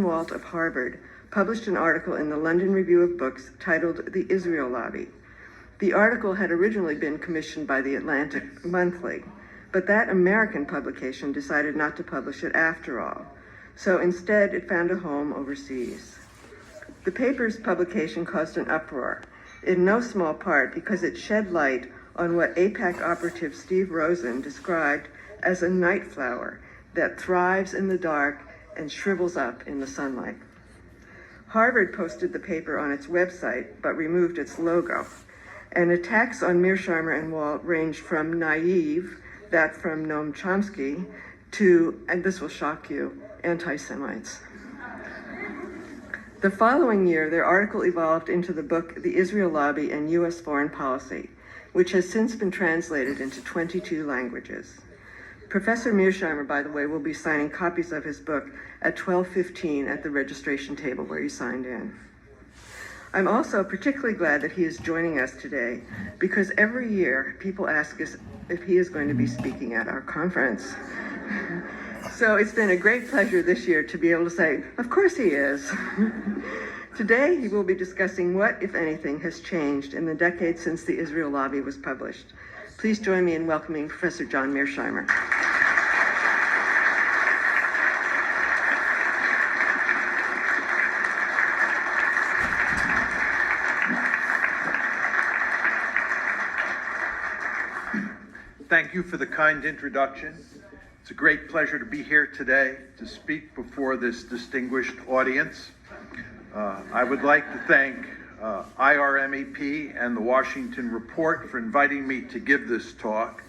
Walt of Harvard published an article in the London Review of Books titled The Israel Lobby. The article had originally been commissioned by the Atlantic Monthly, but that American publication decided not to publish it after all. So instead, it found a home overseas. The paper's publication caused an uproar, in no small part because it shed light on what AIPAC operative Steve Rosen described as a night flower that thrives in the dark and shrivels up in the sunlight. Harvard posted the paper on its website, but removed its logo. And attacks on Mearsheimer and Walt ranged from naive, that from Noam Chomsky, to, and this will shock you, anti-Semites. The following year, their article evolved into the book, The Israel Lobby and U.S. Foreign Policy, which has since been translated into 22 languages. Professor Mearsheimer, by the way, will be signing copies of his book at 12:15 at the registration table where you signed in. I'm also particularly glad that he is joining us today because every year people ask us if he is going to be speaking at our conference. So it's been a great pleasure this year to be able to say, of course he is. Today, he will be discussing what, if anything, has changed in the decades since the Israel Lobby was published. Please join me in welcoming Professor John Mearsheimer. Thank you for the kind introduction. It's a great pleasure to be here today to speak before this distinguished audience. I would like to thank IRMEP and the Washington Report for inviting me to give this talk.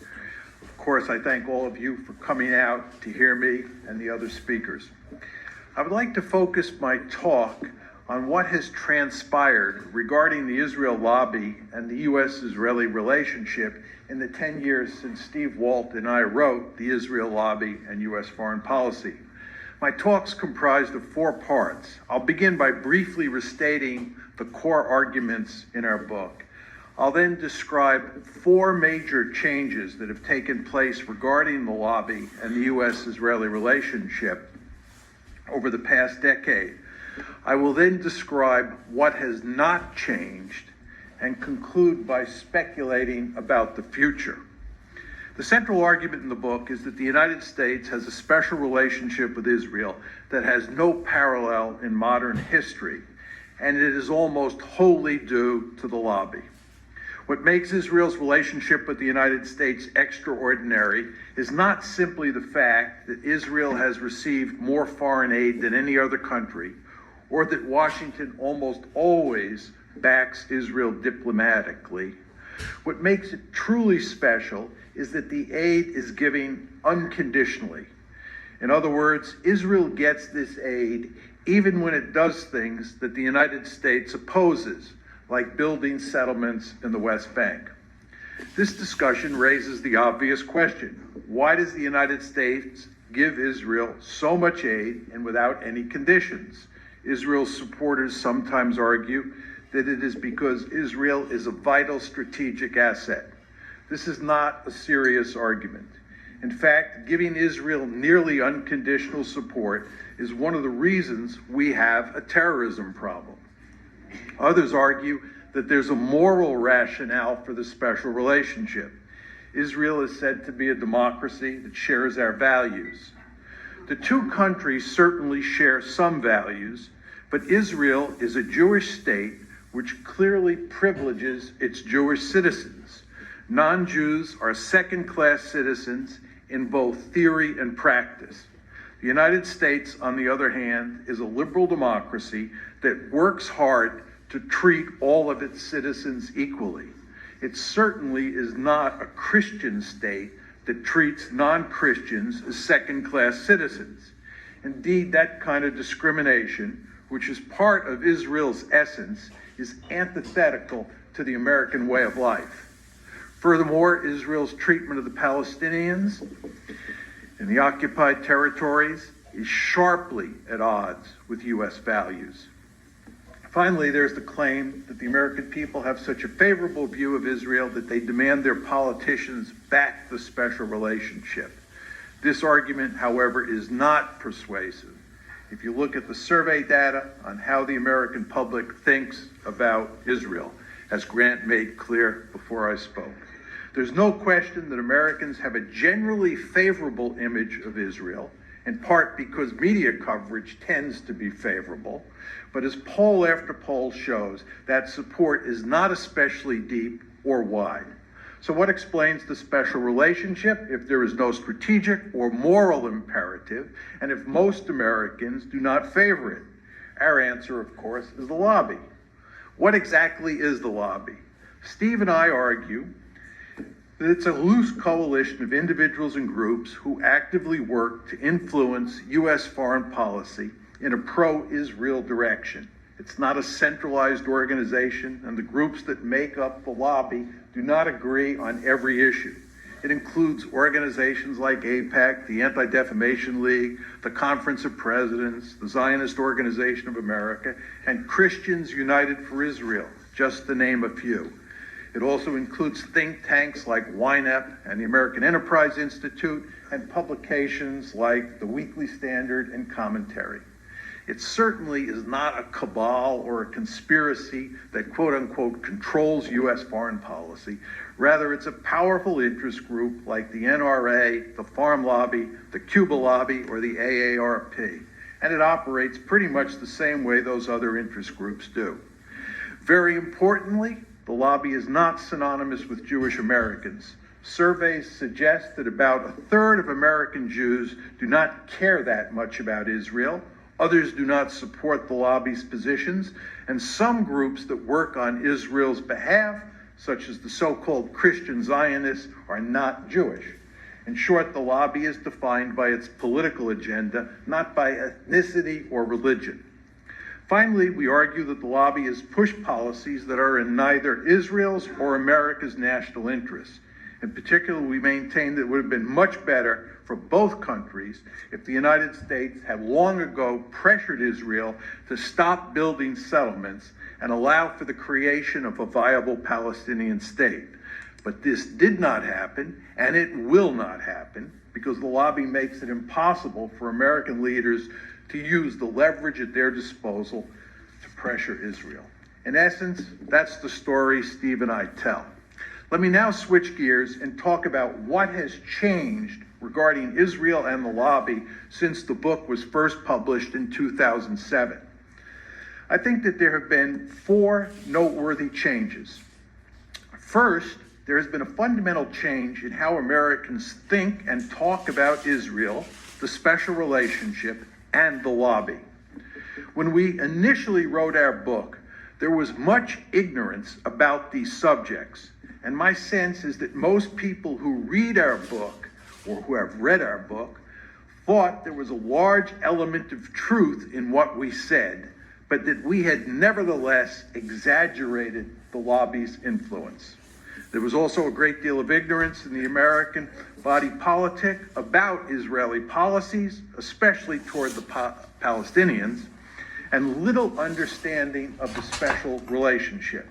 Of course, I thank all of you for coming out to hear me and the other speakers. I would like to focus my talk on what has transpired regarding the Israel Lobby and the U.S.-Israeli relationship in the 10 years since Steve Walt and I wrote The Israel Lobby and U.S. Foreign Policy. My talk's comprised of 4 parts. I'll begin by briefly restating the core arguments in our book. I'll then describe 4 major changes that have taken place regarding the lobby and the U.S.-Israeli relationship over the past decade. I will then describe what has not changed and conclude by speculating about the future. The central argument in the book is that the United States has a special relationship with Israel that has no parallel in modern history, and it is almost wholly due to the lobby. What makes Israel's relationship with the United States extraordinary is not simply the fact that Israel has received more foreign aid than any other country, or that Washington almost always backs Israel diplomatically. What makes it truly special is that the aid is given unconditionally. In other words, Israel gets this aid even when it does things that the United States opposes, like building settlements in the West Bank. This discussion raises the obvious question: why does the United States give Israel so much aid and without any conditions? Israel's supporters sometimes argue that it is because Israel is a vital strategic asset. This is not a serious argument. In fact, giving Israel nearly unconditional support is one of the reasons we have a terrorism problem. Others argue that there's a moral rationale for the special relationship. Israel is said to be a democracy that shares our values. The two countries certainly share some values, but Israel is a Jewish state which clearly privileges its Jewish citizens. Non-Jews are second-class citizens in both theory and practice. The United States, on the other hand, is a liberal democracy that works hard to treat all of its citizens equally. It certainly is not a Christian state that treats non-Christians as second-class citizens. Indeed, that kind of discrimination, which is part of Israel's essence, is antithetical to the American way of life. Furthermore, Israel's treatment of the Palestinians in the occupied territories is sharply at odds with U.S. values. Finally, there's the claim that the American people have such a favorable view of Israel that they demand their politicians back the special relationship. This argument, however, is not persuasive. if you look at the survey data on how the American public thinks about Israel, as Grant made clear before I spoke. There's no question that Americans have a generally favorable image of Israel, in part because media coverage tends to be favorable. But as poll after poll shows, that support is not especially deep or wide. So what explains the special relationship if there is no strategic or moral imperative, and if most Americans do not favor it? Our answer, of course, is the lobby. What exactly is the lobby? Steve and I argue that it's a loose coalition of individuals and groups who actively work to influence U.S. foreign policy in a pro-Israel direction. It's not a centralized organization, and the groups that make up the lobby do not agree on every issue. It includes organizations like AIPAC, the Anti-Defamation League, the Conference of Presidents, the Zionist Organization of America, and Christians United for Israel, just to name a few. It also includes think tanks like YNEP and the American Enterprise Institute, and publications like the Weekly Standard and Commentary. It certainly is not a cabal or a conspiracy that quote unquote controls U.S. foreign policy. Rather, it's a powerful interest group like the NRA, the Farm Lobby, the Cuba Lobby, or the AARP. And it operates pretty much the same way those other interest groups do. Very importantly, the lobby is not synonymous with Jewish Americans. Surveys suggest that about a third of American Jews do not care that much about Israel. Others do not support the lobby's positions, and some groups that work on Israel's behalf, such as the so-called Christian Zionists, are not Jewish. In short, the lobby is defined by its political agenda, not by ethnicity or religion. Finally, we argue that the lobby has pushed policies that are in neither Israel's or America's national interests. In particular, we maintain that it would have been much better for both countries if the United States had long ago pressured Israel to stop building settlements and allow for the creation of a viable Palestinian state. But this did not happen, and it will not happen, because the lobby makes it impossible for American leaders to use the leverage at their disposal to pressure Israel. In essence, that's the story Steve and I tell. Let me now switch gears and talk about what has changed regarding Israel and the lobby since the book was first published in 2007. I think that there have been 4 noteworthy changes. First, there has been a fundamental change in how Americans think and talk about Israel, the special relationship, and the lobby. When we initially wrote our book, there was much ignorance about these subjects. And my sense is that most people who read our book, or who have read our book, thought there was a large element of truth in what we said, but that we had nevertheless exaggerated the lobby's influence. There was also a great deal of ignorance in the American body politic about Israeli policies, especially toward the Palestinians, and little understanding of the special relationship.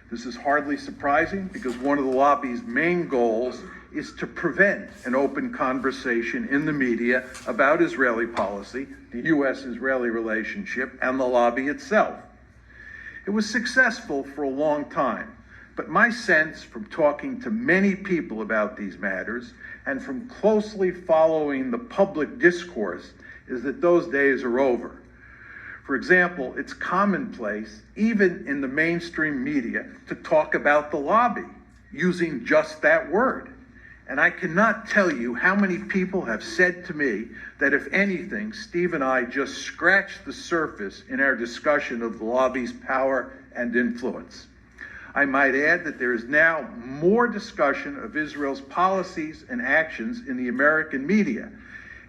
This is hardly surprising because one of the lobby's main goals is to prevent an open conversation in the media about Israeli policy, the U.S.-Israeli relationship, and the lobby itself. It was successful for a long time, but my sense from talking to many people about these matters and from closely following the public discourse is that those days are over. For example, it's commonplace, even in the mainstream media, to talk about the lobby using just that word. And I cannot tell you how many people have said to me that if anything, Steve and I just scratched the surface in our discussion of the lobby's power and influence. I might add that there is now more discussion of Israel's policies and actions in the American media.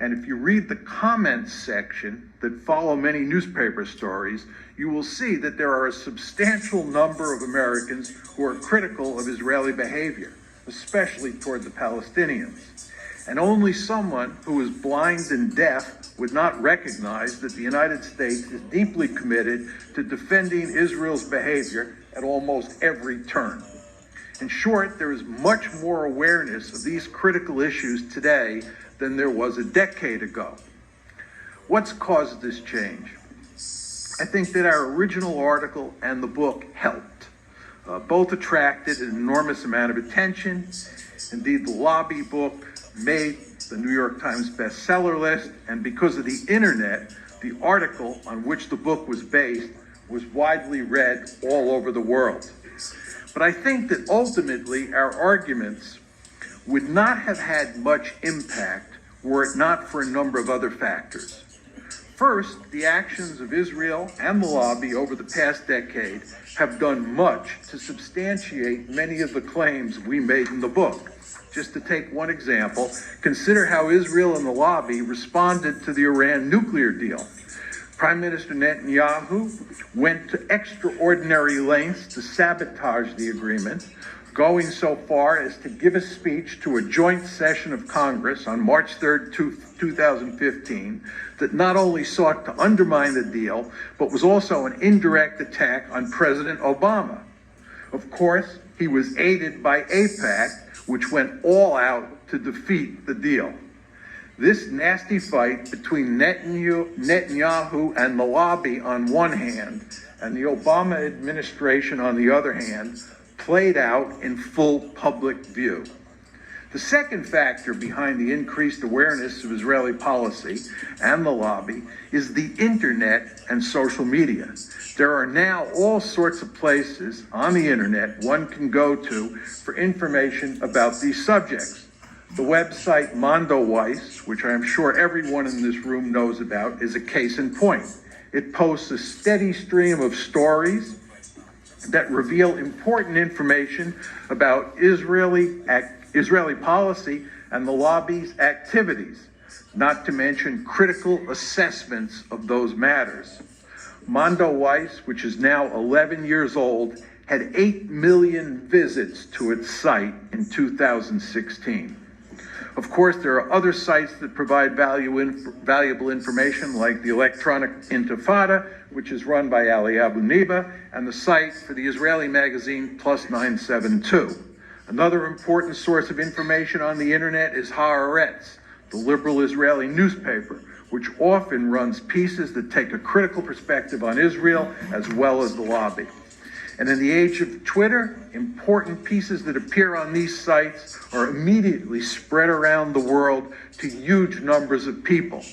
And if you read the comments section that follow many newspaper stories, you will see that there are a substantial number of Americans who are critical of Israeli behavior, especially toward the Palestinians. And only someone who is blind and deaf would not recognize that the United States is deeply committed to defending Israel's behavior at almost every turn. In short, there is much more awareness of these critical issues today than there was a decade ago. What's caused this change? I think that our original article and the book helped. Both attracted an enormous amount of attention. Indeed, the Lobby book made the New York Times bestseller list, and because of the internet, the article on which the book was based was widely read all over the world. But I think that ultimately our arguments would not have had much impact were it not for a number of other factors. First, the actions of Israel and the Lobby over the past decade have done much to substantiate many of the claims we made in the book. Just to take one example, consider how Israel and the Lobby responded to the Iran nuclear deal. Prime Minister Netanyahu went to extraordinary lengths to sabotage the agreement, going so far as to give a speech to a joint session of Congress on March 3rd, 2015, that not only sought to undermine the deal, but was also an indirect attack on President Obama. Of course, he was aided by AIPAC, which went all out to defeat the deal. This nasty fight between Netanyahu and the Lobby on one hand, and the Obama administration on the other hand, played out in full public view. The second factor behind the increased awareness of Israeli policy and the Lobby is the internet and social media. There are now all sorts of places on the internet one can go to for information about these subjects. The website Mondoweiss, which I am sure everyone in this room knows about, is a case in point. It posts a steady stream of stories that reveal important information about Israeli policy and the Lobby's activities, not to mention critical assessments of those matters. Mondoweiss, which is now 11 years old, had 8 million visits to its site in 2016. Of course, there are other sites that provide valuable information, like the Electronic Intifada, which is run by Ali Abu Niba, and the site for the Israeli magazine Plus 972. Another important source of information on the internet is Haaretz, the liberal Israeli newspaper, which often runs pieces that take a critical perspective on Israel as well as the Lobby. And in the age of Twitter, important pieces that appear on these sites are immediately spread around the world to huge numbers of people.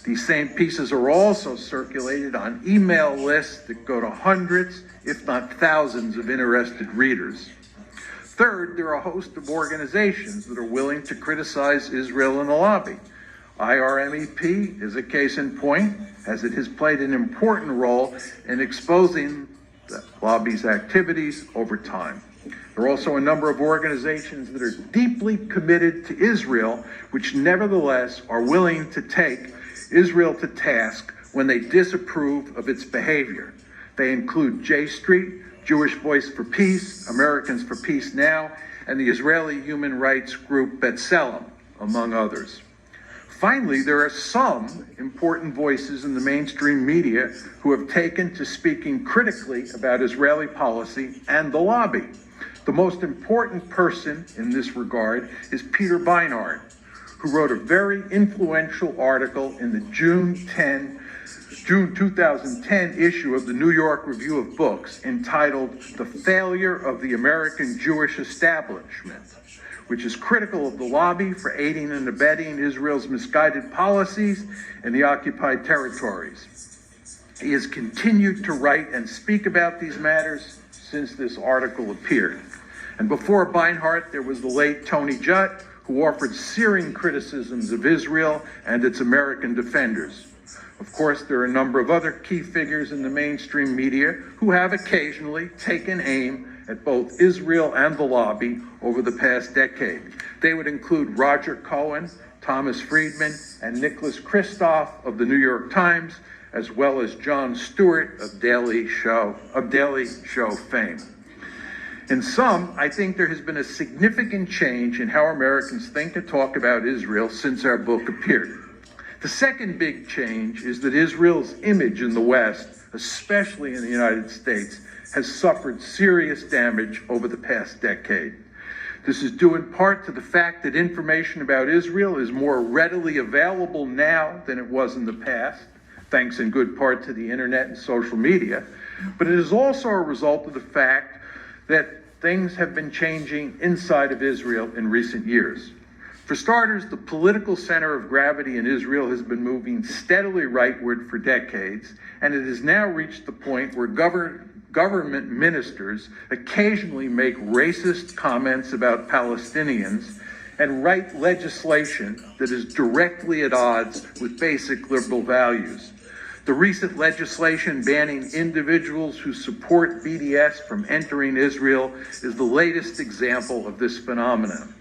These same pieces are also circulated on email lists that go to hundreds, if not thousands, of interested readers. Third, there are a host of organizations that are willing to criticize Israel and the Lobby. IRMEP is a case in point, as it has played an important role in exposing the Lobby's activities over time. There are also a number of organizations that are deeply committed to Israel, which nevertheless are willing to take Israel to task when they disapprove of its behavior. They include J Street, Jewish Voice for Peace, Americans for Peace Now, and the Israeli human rights group B'Tselem, among others. Finally, there are some important voices in the mainstream media who have taken to speaking critically about Israeli policy and the Lobby. The most important person in this regard is Peter Beinart, who wrote a very influential article in the June 2010 issue of the New York Review of Books entitled "The Failure of the American Jewish Establishment," which is critical of the Lobby for aiding and abetting Israel's misguided policies in the occupied territories. He has continued to write and speak about these matters since this article appeared. And before Beinart, there was the late Tony Judt, who offered searing criticisms of Israel and its American defenders. Of course, there are a number of other key figures in the mainstream media who have occasionally taken aim at both Israel and the Lobby over the past decade. They would include Roger Cohen, Thomas Friedman, and Nicholas Kristof of the New York Times, as well as Jon Stewart of Daily Show fame. In sum, I think there has been a significant change in how Americans think and talk about Israel since our book appeared. The second big change is that Israel's image in the West, especially in the United States, has suffered serious damage over the past decade. This is due in part to the fact that information about Israel is more readily available now than it was in the past, thanks in good part to the internet and social media. But it is also a result of the fact that things have been changing inside of Israel in recent years. For starters, the political center of gravity in Israel has been moving steadily rightward for decades, and it has now reached the point where government ministers occasionally make racist comments about Palestinians and write legislation that is directly at odds with basic liberal values. The recent legislation banning individuals who support BDS from entering Israel is the latest example of this phenomenon.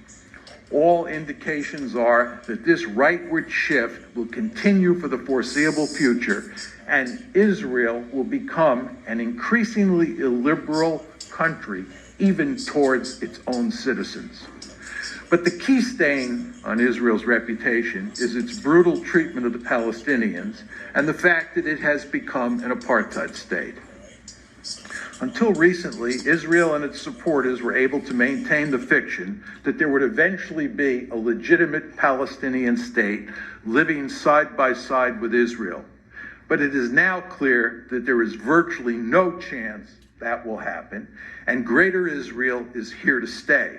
All indications are that this rightward shift will continue for the foreseeable future, and Israel will become an increasingly illiberal country, even towards its own citizens. But the key stain on Israel's reputation is its brutal treatment of the Palestinians and the fact that it has become an apartheid state. Until recently, Israel and its supporters were able to maintain the fiction that there would eventually be a legitimate Palestinian state living side by side with Israel. But it is now clear that there is virtually no chance that will happen, and Greater Israel is here to stay.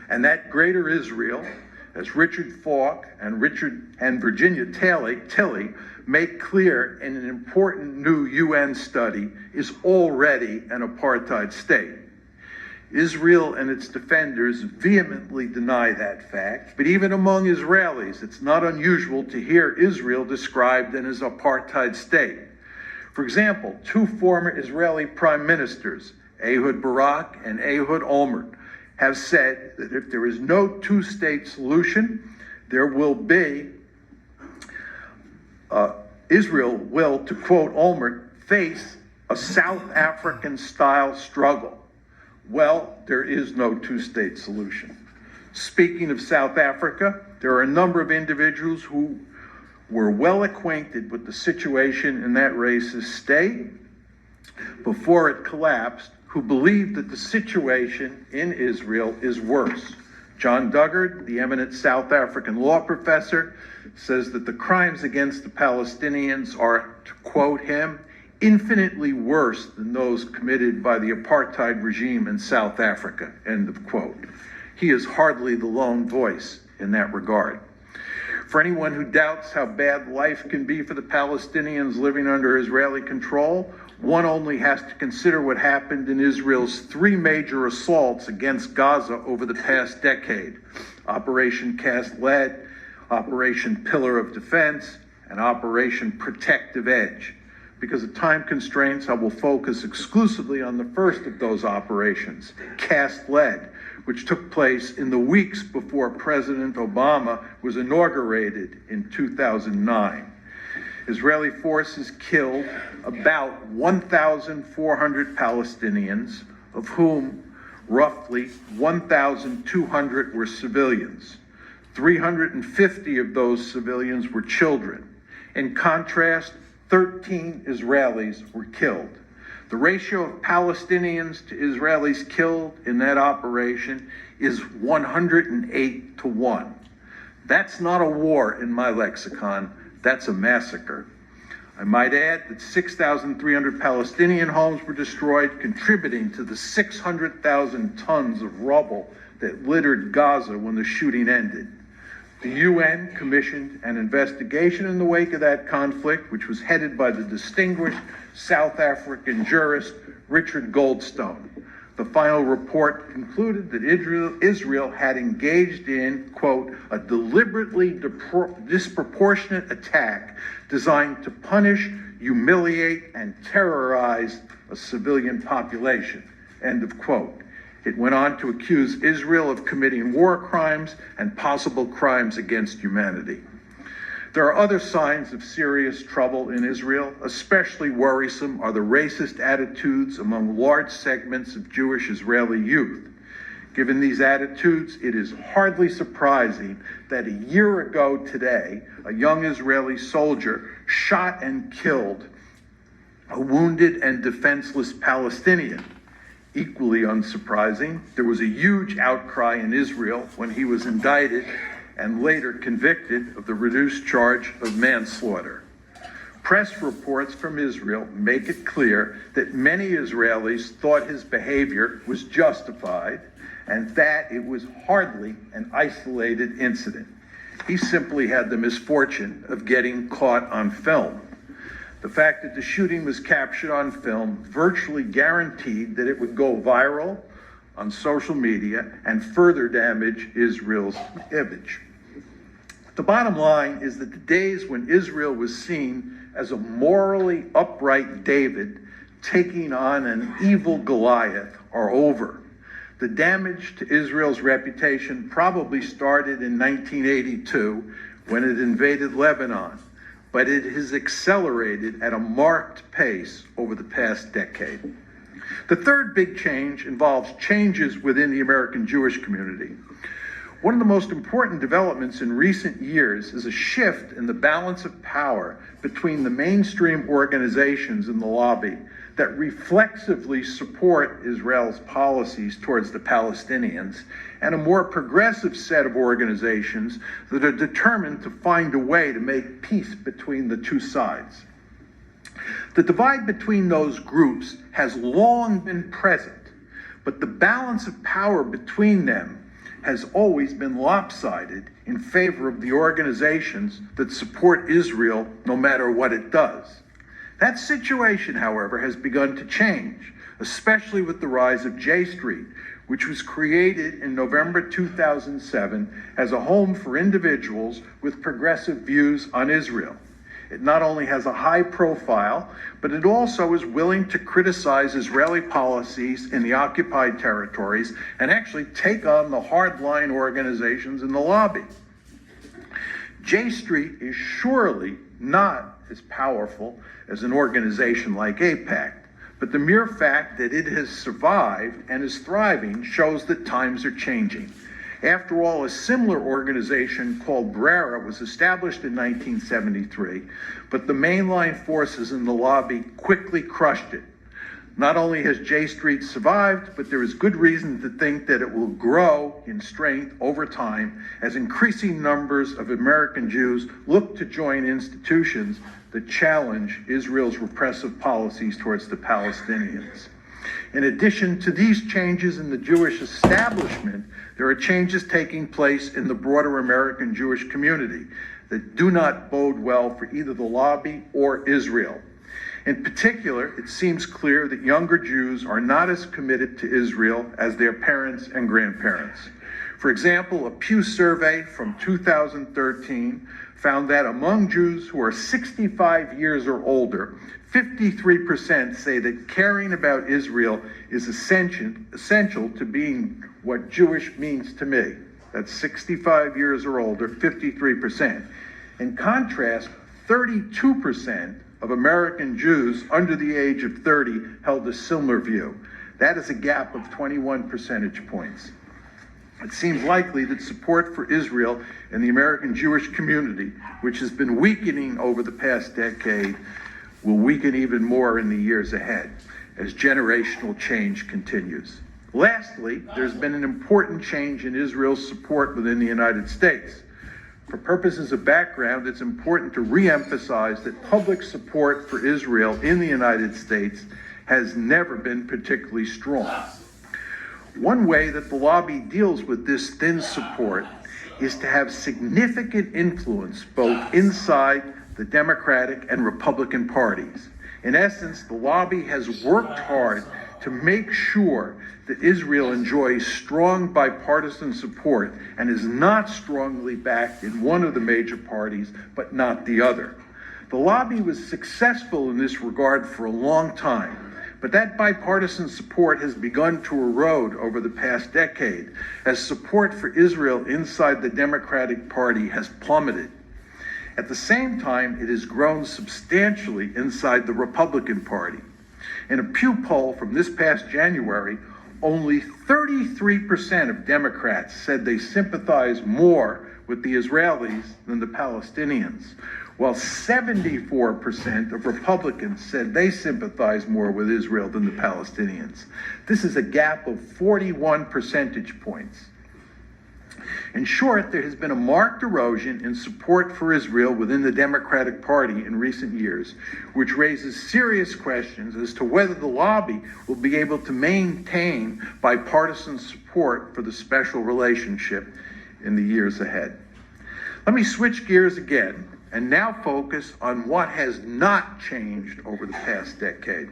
And that Greater Israel, as Richard Falk and Virginia Tilley make clear in an important new UN study, is already an apartheid state. Israel and its defenders vehemently deny that fact, but even among Israelis, it's not unusual to hear Israel described as an apartheid state. For example, two former Israeli prime ministers, Ehud Barak and Ehud Olmert, have said that if there is no two-state solution, there will be, Israel will, to quote Olmert, face a South African-style struggle. Well, there is no two-state solution. Speaking of South Africa, there are a number of individuals who were well acquainted with the situation in that racist state before it collapsed, who believe that the situation in Israel is worse. John Duggard, the eminent South African law professor, says that the crimes against the Palestinians are, to quote him, infinitely worse than those committed by the apartheid regime in South Africa, end of quote. He is hardly the lone voice in that regard. For anyone who doubts how bad life can be for the Palestinians living under Israeli control, one only has to consider what happened in Israel's three major assaults against Gaza over the past decade: Operation Cast Lead, Operation Pillar of Defense, and Operation Protective Edge. Because of time constraints, I will focus exclusively on the first of those operations, Cast Lead, which took place in the weeks before President Obama was inaugurated in 2009. Israeli forces killed about 1,400 Palestinians, of whom roughly 1,200 were civilians. 350 of those civilians were children. In contrast, 13 Israelis were killed. The ratio of Palestinians to Israelis killed in that operation is 108 to 1. That's not a war in my lexicon, that's a massacre. I might add that 6,300 Palestinian homes were destroyed, contributing to the 600,000 tons of rubble that littered Gaza when the shooting ended. The UN commissioned an investigation in the wake of that conflict, which was headed by the distinguished South African jurist Richard Goldstone. The final report concluded that Israel had engaged in, quote, a deliberately disproportionate attack designed to punish, humiliate, and terrorize a civilian population, end of quote. It went on to accuse Israel of committing war crimes and possible crimes against humanity. There are other signs of serious trouble in Israel. Especially worrisome are the racist attitudes among large segments of Jewish Israeli youth. Given these attitudes, it is hardly surprising that a year ago today, a young Israeli soldier shot and killed a wounded and defenseless Palestinian. Equally unsurprising, there was a huge outcry in Israel when he was indicted and later convicted of the reduced charge of manslaughter. Press reports from Israel make it clear that many Israelis thought his behavior was justified and that it was hardly an isolated incident. He simply had the misfortune of getting caught on film. The fact that the shooting was captured on film virtually guaranteed that it would go viral on social media and further damage Israel's image. The bottom line is that the days when Israel was seen as a morally upright David taking on an evil Goliath are over. The damage to Israel's reputation probably started in 1982 when it invaded Lebanon, but it has accelerated at a marked pace over the past decade. The third big change involves changes within the American Jewish community. One of the most important developments in recent years is a shift in the balance of power between the mainstream organizations in the lobby that reflexively support Israel's policies towards the Palestinians and a more progressive set of organizations that are determined to find a way to make peace between the two sides. The divide between those groups has long been present, but the balance of power between them has always been lopsided in favor of the organizations that support Israel no matter what it does. That situation, however, has begun to change, especially with the rise of J Street, which was created in November 2007 as a home for individuals with progressive views on Israel. It not only has a high profile, but it also is willing to criticize Israeli policies in the occupied territories and actually take on the hardline organizations in the lobby. J Street is surely not as powerful as an organization like AIPAC, but the mere fact that it has survived and is thriving shows that times are changing. After all, a similar organization called Brera was established in 1973, but the mainline forces in the lobby quickly crushed it. Not only has J Street survived, but there is good reason to think that it will grow in strength over time as increasing numbers of American Jews look to join institutions that challenge Israel's repressive policies towards the Palestinians. In addition to these changes in the Jewish establishment, there are changes taking place in the broader American Jewish community that do not bode well for either the lobby or Israel. In particular, it seems clear that younger Jews are not as committed to Israel as their parents and grandparents. For example, a Pew survey from 2013 found that among Jews who are 65 years or older, 53% say that caring about Israel is essential to being what Jewish means to me. That's 65 years or older, 53%. In contrast, 32% of American Jews under the age of 30 held a similar view. That is a gap of 21 percentage points. It seems likely that support for Israel in the American Jewish community, which has been weakening over the past decade, will weaken even more in the years ahead as generational change continues. Lastly, there's been an important change in Israel's support within the United States. For purposes of background, it's important to re-emphasize that public support for Israel in the United States has never been particularly strong. One way that the lobby deals with this thin support is to have significant influence both inside the Democratic and Republican parties. In essence, the lobby has worked hard to make sure that Israel enjoys strong bipartisan support and is not strongly backed in one of the major parties, but not the other. The lobby was successful in this regard for a long time, but that bipartisan support has begun to erode over the past decade as support for Israel inside the Democratic Party has plummeted. At the same time, it has grown substantially inside the Republican Party. In a Pew poll from this past January, only 33% of Democrats said they sympathize more with the Israelis than the Palestinians, while 74% of Republicans said they sympathize more with Israel than the Palestinians. This is a gap of 41 percentage points. In short, there has been a marked erosion in support for Israel within the Democratic Party in recent years, which raises serious questions as to whether the lobby will be able to maintain bipartisan support for the special relationship in the years ahead. Let me switch gears again and now focus on what has not changed over the past decade.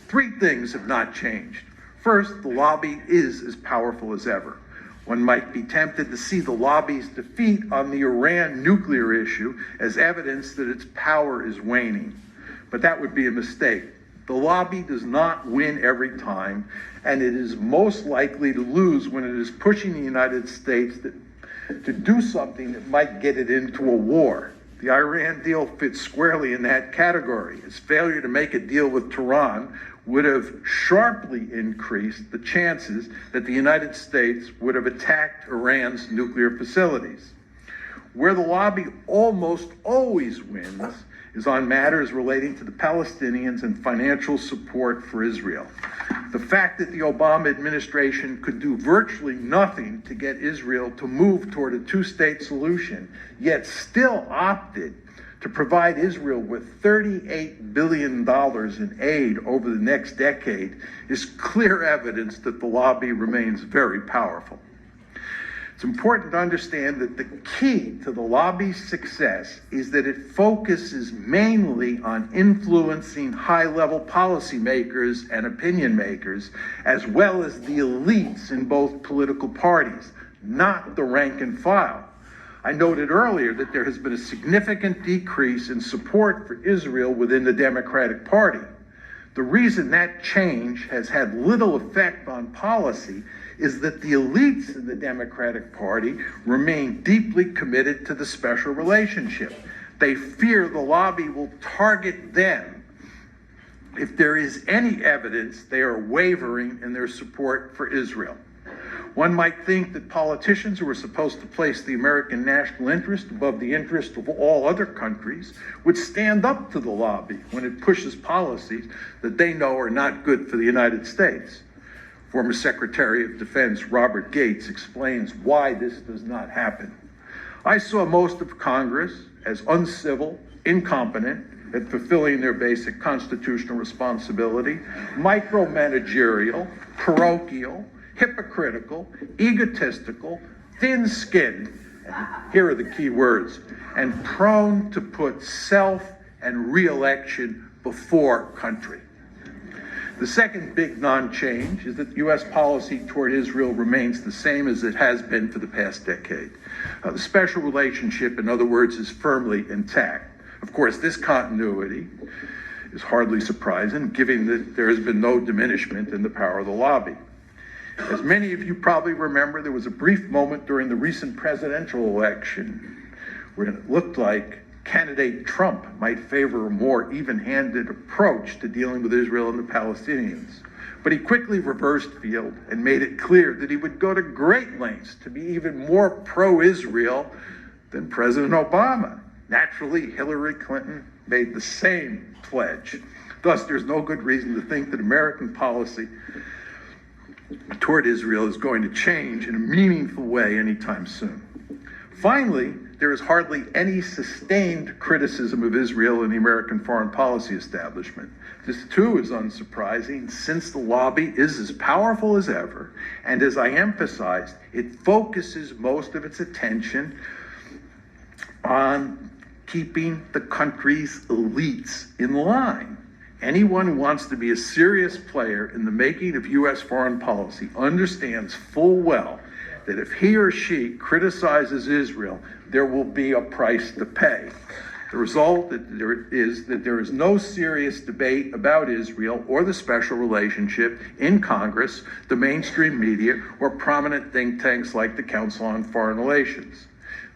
Three things have not changed. First, the lobby is as powerful as ever. One might be tempted to see the lobby's defeat on the Iran nuclear issue as evidence that its power is waning. But that would be a mistake. The lobby does not win every time, and it is most likely to lose when it is pushing the United States to do something that might get it into a war. The Iran deal fits squarely in that category. Its failure to make a deal with Tehran would have sharply increased the chances that the United States would have attacked Iran's nuclear facilities. Where the lobby almost always wins is on matters relating to the Palestinians and financial support for Israel. The fact that the Obama administration could do virtually nothing to get Israel to move toward a two-state solution, yet still opted to provide Israel with $38 billion in aid over the next decade is clear evidence that the lobby remains very powerful. It's important to understand that the key to the lobby's success is that it focuses mainly on influencing high-level policymakers and opinion makers, as well as the elites in both political parties, not the rank and file. I noted earlier that there has been a significant decrease in support for Israel within the Democratic Party. The reason that change has had little effect on policy is that the elites in the Democratic Party remain deeply committed to the special relationship. They fear the lobby will target them if there is any evidence they are wavering in their support for Israel. One might think that politicians who are supposed to place the American national interest above the interest of all other countries would stand up to the lobby when it pushes policies that they know are not good for the United States. Former Secretary of Defense Robert Gates explains why this does not happen. I saw most of Congress as uncivil, incompetent at fulfilling their basic constitutional responsibility, micromanagerial, parochial, hypocritical, egotistical, thin-skinned, and here are the key words, and prone to put self and re-election before country. The second big non-change is that U.S. policy toward Israel remains the same as it has been for the past decade. The special relationship, in other words, is firmly intact. Of course, this continuity is hardly surprising, given that there has been no diminishment in the power of the lobby. As many of you probably remember, there was a brief moment during the recent presidential election where it looked like candidate Trump might favor a more even-handed approach to dealing with Israel and the Palestinians. But he quickly reversed field and made it clear that he would go to great lengths to be even more pro-Israel than President Obama. Naturally, Hillary Clinton made the same pledge. Thus, there's no good reason to think that American policy toward Israel is going to change in a meaningful way anytime soon. Finally, there is hardly any sustained criticism of Israel in the American foreign policy establishment. This too is unsurprising, since the lobby is as powerful as ever, and as I emphasized, it focuses most of its attention on keeping the country's elites in line. Anyone who wants to be a serious player in the making of U.S. foreign policy understands full well that if he or she criticizes Israel, there will be a price to pay. The result is that there is no serious debate about Israel or the special relationship in Congress, the mainstream media, or prominent think tanks like the Council on Foreign Relations.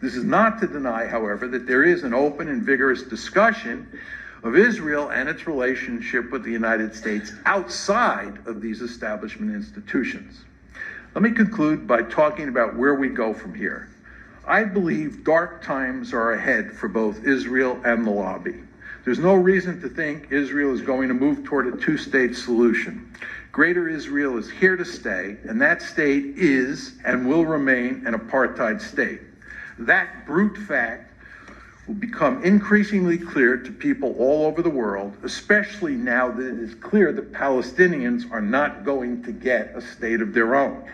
This is not to deny, however, that there is an open and vigorous discussion of Israel and its relationship with the United States outside of these establishment institutions. Let me conclude by talking about where we go from here. I believe dark times are ahead for both Israel and the lobby. There's no reason to think Israel is going to move toward a two-state solution. Greater Israel is here to stay, and that state is and will remain an apartheid state. That brute fact will become increasingly clear to people all over the world, especially now that it is clear that Palestinians are not going to get a state of their own.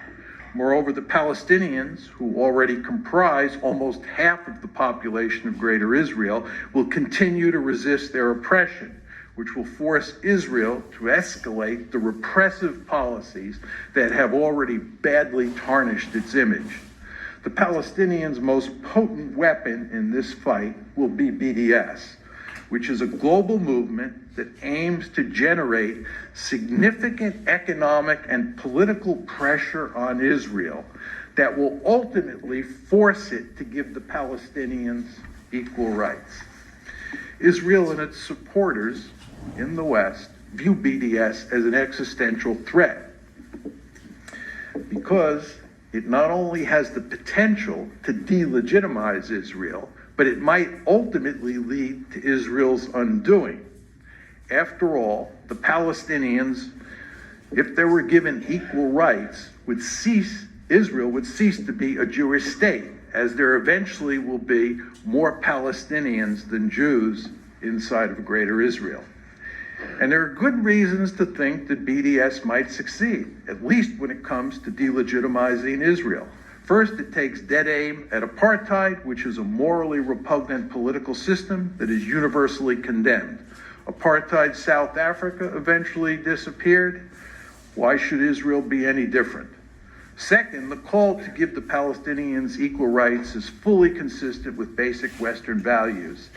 Moreover, the Palestinians, who already comprise almost half of the population of Greater Israel, will continue to resist their oppression, which will force Israel to escalate the repressive policies that have already badly tarnished its image. The Palestinians' most potent weapon in this fight will be BDS, which is a global movement that aims to generate significant economic and political pressure on Israel that will ultimately force it to give the Palestinians equal rights. Israel and its supporters in the West view BDS as an existential threat because it not only has the potential to delegitimize Israel, but it might ultimately lead to Israel's undoing. After all, the Palestinians, if they were given equal rights, Israel would cease to be a Jewish state, as there eventually will be more Palestinians than Jews inside of Greater Israel. And there are good reasons to think that BDS might succeed, at least when it comes to delegitimizing Israel. First, it takes dead aim at apartheid, which is a morally repugnant political system that is universally condemned. Apartheid South Africa eventually disappeared. Why should Israel be any different? Second, the call to give the Palestinians equal rights is fully consistent with basic Western values.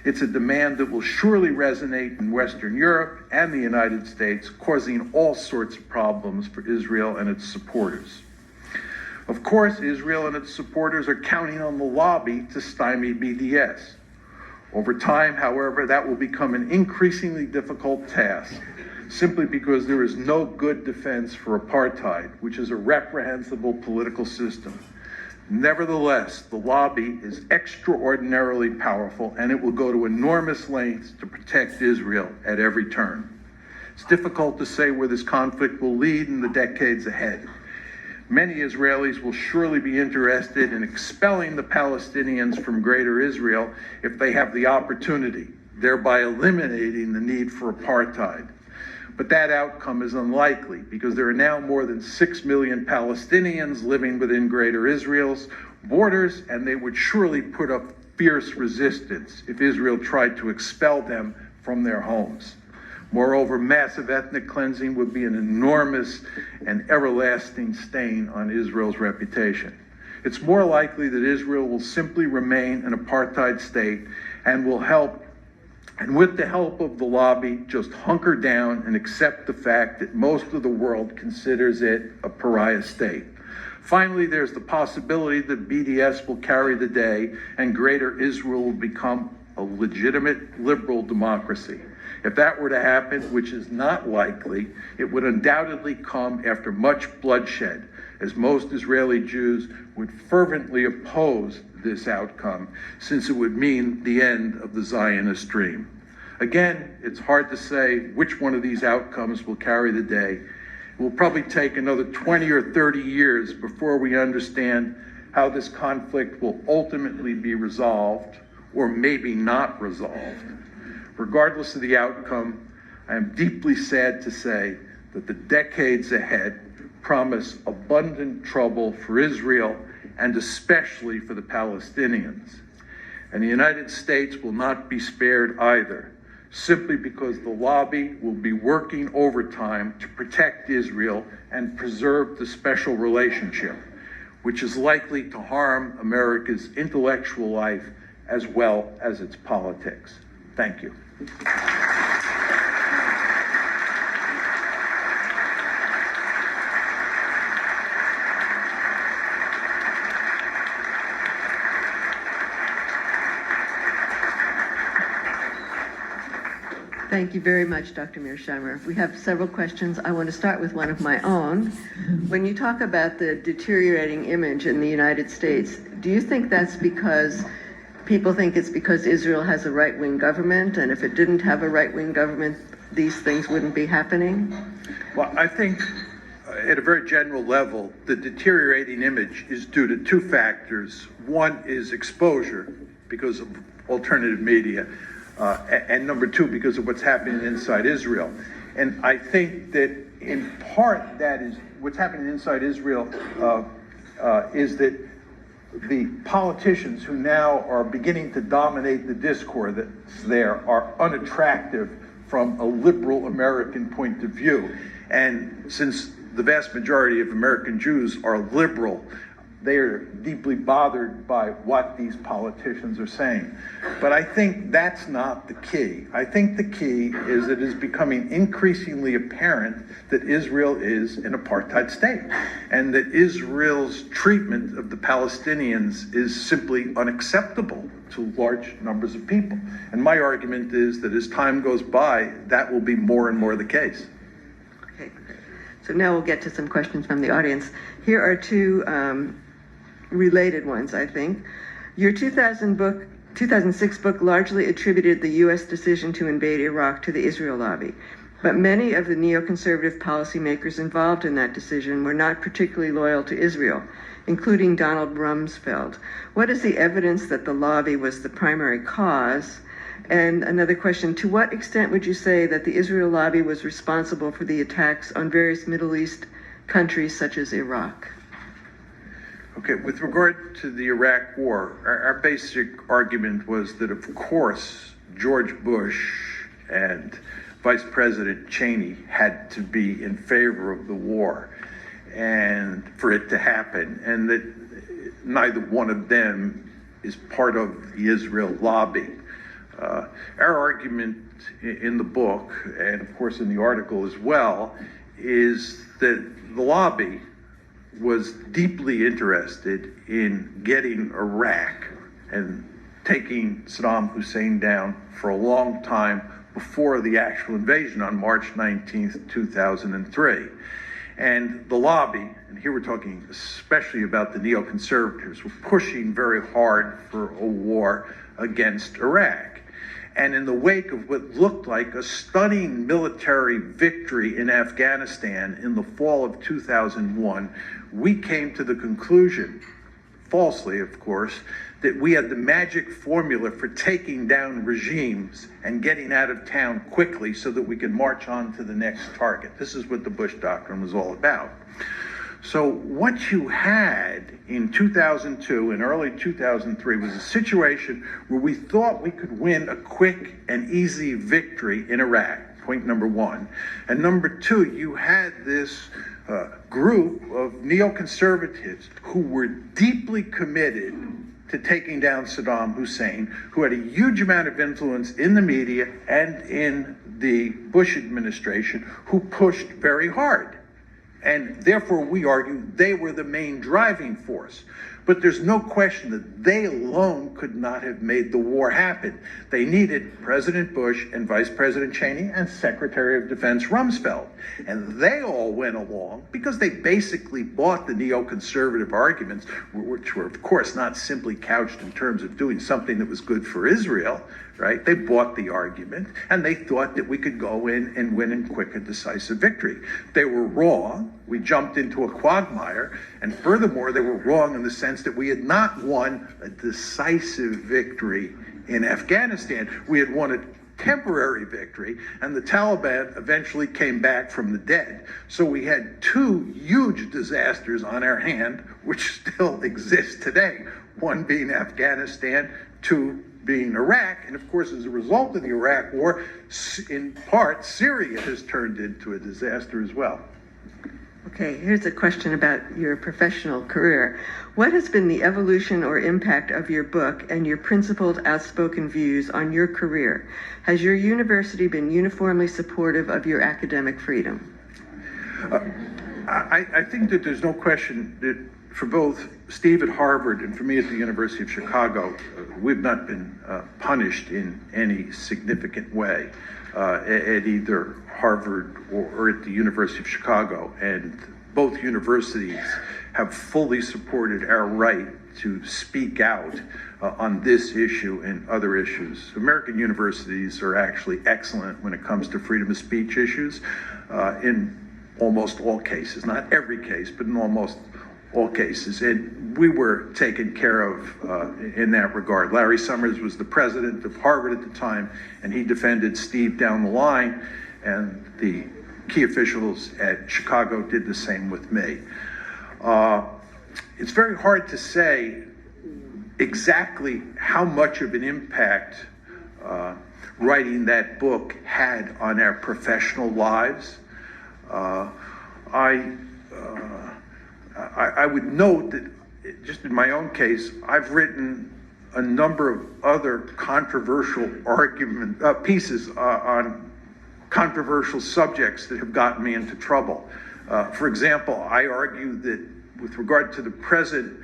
It's a demand that will surely resonate in Western Europe and the United States, causing all sorts of problems for Israel and its supporters. Of course, Israel and its supporters are counting on the lobby to stymie BDS. Over time, however, that will become an increasingly difficult task, simply because there is no good defense for apartheid, which is a reprehensible political system. Nevertheless, the lobby is extraordinarily powerful, and it will go to enormous lengths to protect Israel at every turn. It's difficult to say where this conflict will lead in the decades ahead. Many Israelis will surely be interested in expelling the Palestinians from Greater Israel if they have the opportunity, thereby eliminating the need for apartheid. But that outcome is unlikely because there are now more than 6 million Palestinians living within Greater Israel's borders, and they would surely put up fierce resistance if Israel tried to expel them from their homes. Moreover, massive ethnic cleansing would be an enormous and everlasting stain on Israel's reputation. It's more likely that Israel will simply remain an apartheid state and with the help of the lobby, just hunker down and accept the fact that most of the world considers it a pariah state. Finally, there's the possibility that BDS will carry the day and Greater Israel will become a legitimate liberal democracy. If that were to happen, which is not likely, it would undoubtedly come after much bloodshed, as most Israeli Jews would fervently oppose this outcome, since it would mean the end of the Zionist dream. Again, it's hard to say which one of these outcomes will carry the day. It will probably take another 20 or 30 years before we understand how this conflict will ultimately be resolved, or maybe not resolved. Regardless of the outcome, I am deeply sad to say that the decades ahead promise abundant trouble for Israel and especially for the Palestinians. And the United States will not be spared either, simply because the lobby will be working overtime to protect Israel and preserve the special relationship, which is likely to harm America's intellectual life as well as its politics. Thank you. Thank you very much, Dr. Mearsheimer. We have several questions. I want to start with one of my own. When you talk about the deteriorating image in the United States, do you think that's because people think it's because Israel has a right-wing government, and if it didn't have a right-wing government, these things wouldn't be happening? Well, I think at a very general level, the deteriorating image is due to two factors. One is exposure because of alternative media, and number two, because of what's happening inside Israel. And I think that in part that is what's happening inside Israel is that the politicians who now are beginning to dominate the discourse that's there are unattractive from a liberal American point of view. And since the vast majority of American Jews are liberal, they are deeply bothered by what these politicians are saying. But I think that's not the key. I think the key is it is becoming increasingly apparent that Israel is an apartheid state, and that Israel's treatment of the Palestinians is simply unacceptable to large numbers of people. And my argument is that as time goes by, that will be more and more the case. Okay. So now we'll get to some questions from the audience. Here are two related ones, I think. Your 2006 book largely attributed the U.S. decision to invade Iraq to the Israel lobby, but many of the neoconservative policymakers involved in that decision were not particularly loyal to Israel, including Donald Rumsfeld. What is the evidence that the lobby was the primary cause? And another question, to what extent would you say that the Israel lobby was responsible for the attacks on various Middle East countries such as Iraq? Okay, with regard to the Iraq War, our basic argument was that, of course, George Bush and Vice President Cheney had to be in favor of the war and for it to happen, and that neither one of them is part of the Israel lobby. Our argument in the book, and of course in the article as well, is that the lobby was deeply interested in getting Iraq and taking Saddam Hussein down for a long time before the actual invasion on March 19th, 2003. And the lobby, and here we're talking especially about the neoconservatives, were pushing very hard for a war against Iraq. And in the wake of what looked like a stunning military victory in Afghanistan in the fall of 2001, we came to the conclusion, falsely of course, that we had the magic formula for taking down regimes and getting out of town quickly so that we could march on to the next target. This is what the Bush Doctrine was all about. So what you had in 2002 and early 2003 was a situation where we thought we could win a quick and easy victory in Iraq, point number one. And number two, you had this group of neoconservatives who were deeply committed to taking down Saddam Hussein, who had a huge amount of influence in the media and in the Bush administration, who pushed very hard. And therefore, we argue they were the main driving force. But there's no question that they alone could not have made the war happen. They needed President Bush and Vice President Cheney and Secretary of Defense Rumsfeld. And they all went along because they basically bought the neoconservative arguments, which were, of course, not simply couched in terms of doing something that was good for Israel, right? They bought the argument, and they thought that we could go in and win in quick and decisive victory. They were wrong. We jumped into a quagmire, and furthermore, they were wrong in the sense that we had not won a decisive victory in Afghanistan. We had won a temporary victory, and the Taliban eventually came back from the dead. So we had two huge disasters on our hand, which still exist today, one being Afghanistan, two being Iraq, and of course, as a result of the Iraq War, in part, Syria has turned into a disaster as well. Okay, here's a question about your professional career. What has been the evolution or impact of your book and your principled, outspoken views on your career? Has your university been uniformly supportive of your academic freedom? I think that there's no question that for both Steve at Harvard and for me at the University of Chicago, we've not been punished in any significant way. at either Harvard or at the University of Chicago, and both universities have fully supported our right to speak out on this issue and other issues. American universities are actually excellent when it comes to freedom of speech issues in almost all cases, not every case, but in almost all cases. And we were taken care of in that regard. Larry Summers was the president of Harvard at the time, and he defended Steve down the line, and the key officials at Chicago did the same with me. It's very hard to say exactly how much of an impact writing that book had on our professional lives. I would note that just in my own case, I've written a number of other controversial pieces on controversial subjects that have gotten me into trouble. For example, I argue that with regard to the present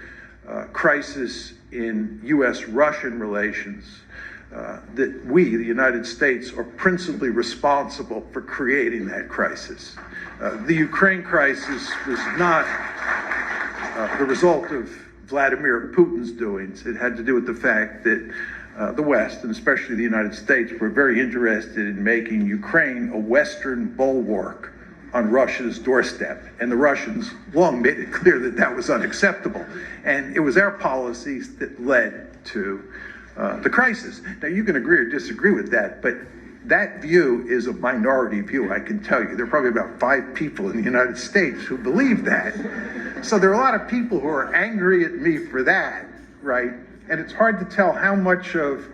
crisis in U.S.-Russian relations, that we, the United States, are principally responsible for creating that crisis. The Ukraine crisis was not the result of Vladimir Putin's doings. It had to do with the fact that the West, and especially the United States, were very interested in making Ukraine a Western bulwark on Russia's doorstep. And the Russians long made it clear that that was unacceptable. And it was our policies that led to the crisis. Now, you can agree or disagree with that, but that view is a minority view, I can tell you. There are probably about 5 people in the United States who believe that. So there are a lot of people who are angry at me for that, right? And it's hard to tell how much of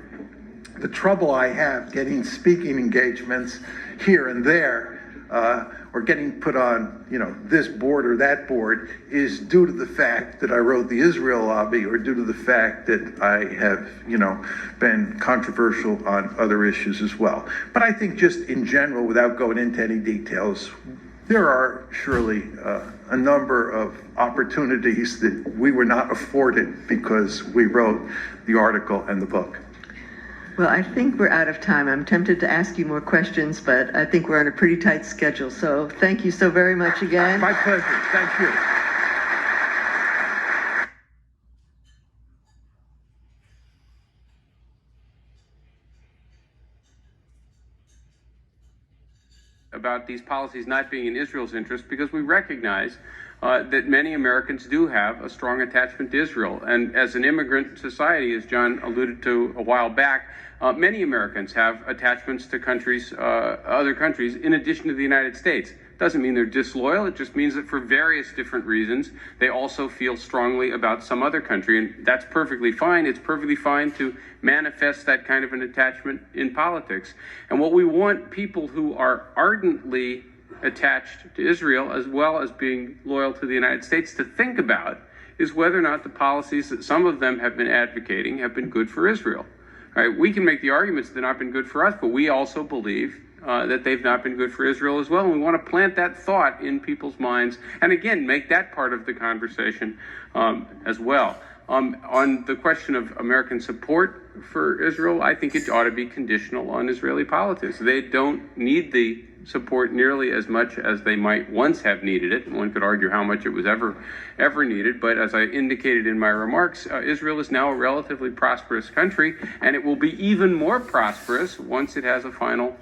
the trouble I have getting speaking engagements here and there, or getting put on, this board or that board, is due to the fact that I wrote the Israel Lobby, or due to the fact that I have, been controversial on other issues as well. But I think just in general, without going into any details, there are surely a number of opportunities that we were not afforded because we wrote the article and the book. Well, I think we're out of time. I'm tempted to ask you more questions, but I think we're on a pretty tight schedule. So thank you so very much again. My pleasure. Thank you. About these policies not being in Israel's interest, because we recognize that many Americans do have a strong attachment to Israel. And as an immigrant society, as John alluded to a while back, many Americans have attachments to other countries in addition to the United States. Doesn't mean they're disloyal. It just means that for various different reasons, they also feel strongly about some other country. And that's perfectly fine. It's perfectly fine to manifest that kind of an attachment in politics. And what we want people who are ardently attached to Israel, as well as being loyal to the United States, to think about is whether or not the policies that some of them have been advocating have been good for Israel. All right, we can make the arguments that they've not been good for us, but we also believe that they've not been good for Israel as well. And we want to plant that thought in people's minds and, again, make that part of the conversation as well. On the question of American support for Israel, I think it ought to be conditional on Israeli politics. They don't need the support nearly as much as they might once have needed it. One could argue how much it was ever needed, but as I indicated in my remarks, Israel is now a relatively prosperous country, and it will be even more prosperous once it has a final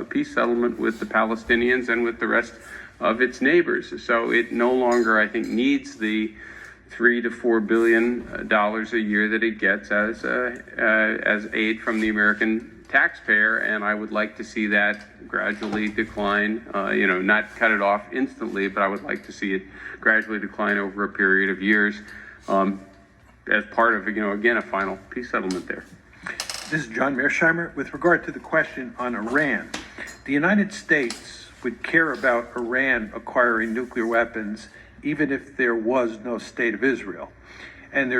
peace settlement with the Palestinians and with the rest of its neighbors. So it no longer, I think, needs the $3 to $4 billion a year that it gets as aid from the American taxpayer, and I would like to see that gradually decline, not cut it off instantly, but I would like to see it gradually decline over a period of years as part of, again, a final peace settlement there. This is John Mearsheimer. With regard to the question on Iran, the United States would care about Iran acquiring nuclear weapons even if there was no state of Israel. And there